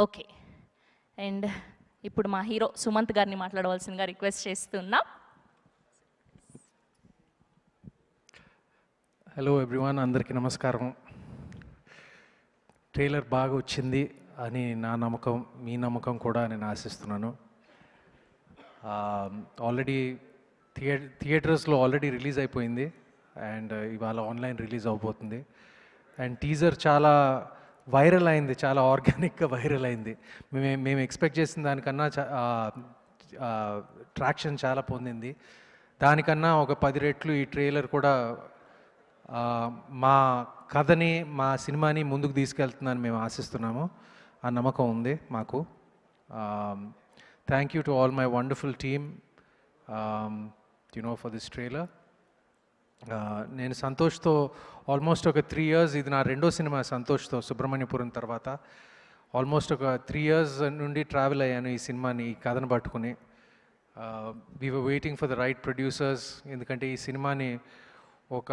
Okay. And ఇప్పుడు మా hero Sumanth గారిని మాట్లాడవలసిందిగా రిక్వెస్ట్ చేస్తున్నా. హలో ఎవ్రీవన్, అందరికీ నమస్కారం. ట్రైలర్ బాగా వచ్చింది అని నా నమ్మకం, మీ నమ్మకం కూడా నేను ఆశిస్తున్నాను. ఆల్రెడీ థియేటర్స్లో ఆల్రెడీ రిలీజ్ అయిపోయింది అండ్ ఇవాళ ఆన్లైన్ రిలీజ్ అవబోతుంది. అండ్ టీజర్ చాలా వైరల్ అయింది, చాలా ఆర్గానిక్గా వైరల్ అయింది. మేము ఎక్స్పెక్ట్ చేసిన దానికన్నా ట్రాక్షన్ చాలా పొందింది. దానికన్నా ఒక 10 రెట్లు ఈ ట్రైలర్ కూడా మా కథని, మా సినిమాని ముందుకు తీసుకెళ్తుందని మేము ఆశిస్తున్నాము. ఆ నమ్మకం ఉంది మాకు. Thank you to all my wonderful team for this trailer. నేను సంతోష్తో ఆల్మోస్ట్ ఒక 3 years, ఇది నా రెండో సినిమా సంతోష్తో, సుబ్రహ్మణ్యపురం తర్వాత. ఆల్మోస్ట్ ఒక 3 years నుండి ట్రావెల్ అయ్యాను ఈ సినిమాని, ఈ కథను పట్టుకుని. We were waiting for the right producers. ఎందుకంటే ఈ సినిమాని ఒక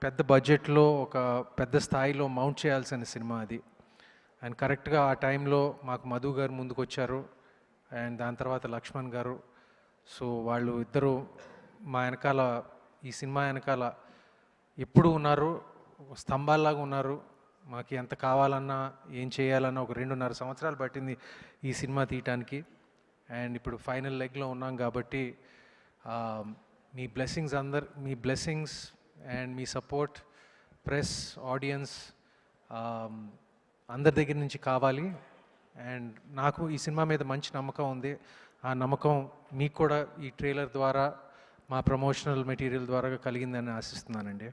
పెద్ద బడ్జెట్లో, ఒక పెద్ద స్థాయిలో మౌంట్ చేయాల్సిన సినిమా అది. అండ్ కరెక్ట్గా ఆ టైంలో మాకు మధు గారు ముందుకు వచ్చారు అండ్ దాని తర్వాత లక్ష్మణ్ గారు. సో వాళ్ళు ఇద్దరు మా వెనకాల, ఈ సినిమా వెనకాల ఎప్పుడు ఉన్నారు, స్తంభాల్లాగా ఉన్నారు. మాకు ఎంత కావాలన్నా, ఏం చేయాలన్నా ఒక 2.5 సంవత్సరాలు పట్టింది ఈ సినిమా తీయటానికి. అండ్ ఇప్పుడు ఫైనల్ లెగ్లో ఉన్నాం కాబట్టి మీ బ్లెస్సింగ్స్ అండ్ మీ సపోర్ట్, ప్రెస్, ఆడియన్స్ అందరి దగ్గర నుంచి కావాలి. అండ్ నాకు ఈ సినిమా మీద మంచి నమ్మకం ఉంది. ఆ నమ్మకం మీకు కూడా ఈ ట్రైలర్ ద్వారా, మా ప్రమోషనల్ మెటీరియల్ ద్వారా కలిగిందని ఆశిస్తున్నానండి.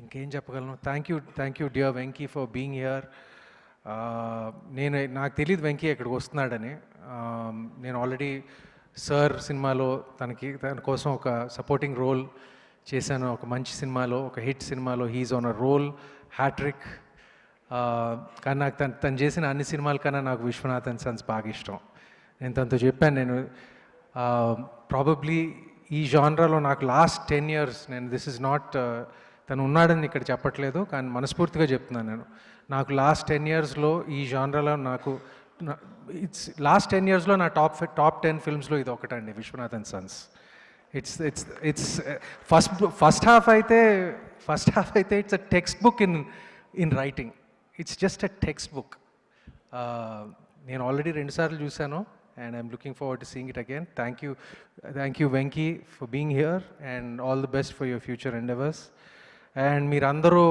ఇంకేం చెప్పగలను? Thank you dear Venky for being here. నాకు తెలియదు వెంకీ ఇక్కడికి వస్తున్నాడని. నేను ఆల్రెడీ సార్ సినిమాలో తన కోసం ఒక సపోర్టింగ్ రోల్ చేశాను, ఒక మంచి సినిమాలో, ఒక హిట్ సినిమాలో. He is on a roll, hattrick. కానీ నాకు తను చేసిన అన్ని సినిమాల కన్నా నాకు విశ్వనాథ్ అండ్ సన్స్ బాగా ఇష్టం. నేను తనతో చెప్పాను, నేను ప్రాబబ్లీ ఈ జానరాలో నాకు లాస్ట్ 10 years, నేను దిస్ ఇస్ నాట్ తను ఉన్నాడని ఇక్కడ చెప్పట్లేదు, కానీ మనస్ఫూర్తిగా చెప్తున్నాను. నేను నాకు లాస్ట్ 10 yearsలో ఈ జానరాలో నాకు లాస్ట్ 10 yearsలో నా టాప్ 10 ఫిల్మ్స్లో ఇది ఒకటండి, Vishwanath and sons. It's first half అయితే it's a text book in writing. It's just a text book. నేను ఆల్రెడీ 2 సార్లు చూశాను and I'm looking forward to seeing it again. Thank you Venki for being here and all the best for your future endeavors. And మీరందరూ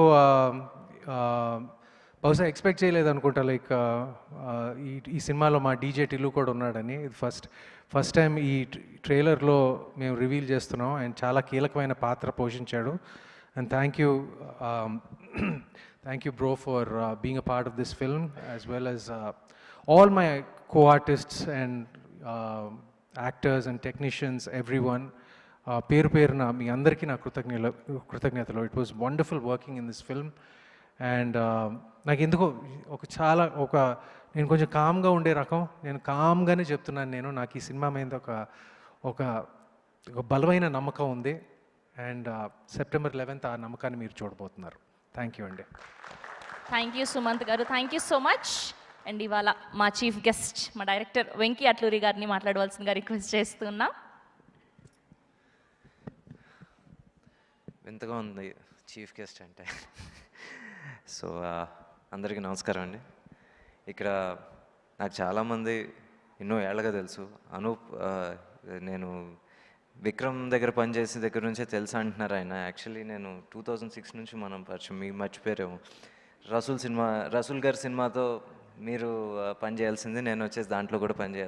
బహుశా expect చేయలేదు అనుకుంటా, like ఈ సినిమాలో మా డీజే టిల్లు కూడా ఉన్నాడని. ఇది ఫస్ట్ టైం ఈ ట్రైలర్లో మేము రివీల్ చేస్తున్నాం. అండ్ చాలా కీలకమైన పాత్ర పోషించాడు. And thank you bro for being a part of this film, as well as all my co-artists and actors and technicians, everyone. పేరున మీ అందరికీ నా కృతజ్ఞతలు. It was wonderful working in this film. And నాకు ఎందుకో నేను కొంచెం కామ్గా ఉండే రకం. నేను కామ్గానే చెప్తున్నాను. నాకు ఈ సినిమా మీద ఒక బలమైన నమ్మకం ఉంది. అండ్ September 11th ఆ నమ్మకాన్ని మీరు చూడబోతున్నారు. థ్యాంక్ యూ అండి. థ్యాంక్ యూ సుమంత్ గారు, thank you so much. And ఇవాళ మా చీఫ్ గెస్ట్, మా డైరెక్టర్ వెంకీ అట్లూరి గారిని మాట్లాడవలసిందిగా రిక్వెస్ట్ చేస్తున్నా. వింతగా ఉంది చీఫ్ గెస్ట్ అంటే. సో అందరికీ నమస్కారం అండి. ఇక్కడ నాకు చాలామంది ఎన్నో ఏళ్ళగా తెలుసు. అనూప్, నేను విక్రమ్ దగ్గర పనిచేసే దగ్గర నుంచే తెలుసు అంటున్నారు ఆయన. యాక్చువల్లీ నేను 2006 నుంచి మనం పరిచయం, మీకు మర్చిపోయారేమో. రసూల్ గారి సినిమాతో మీరు పని చేయాల్సింది, నేను వచ్చేసి దాంట్లో కూడా పని చేయాల్సింది.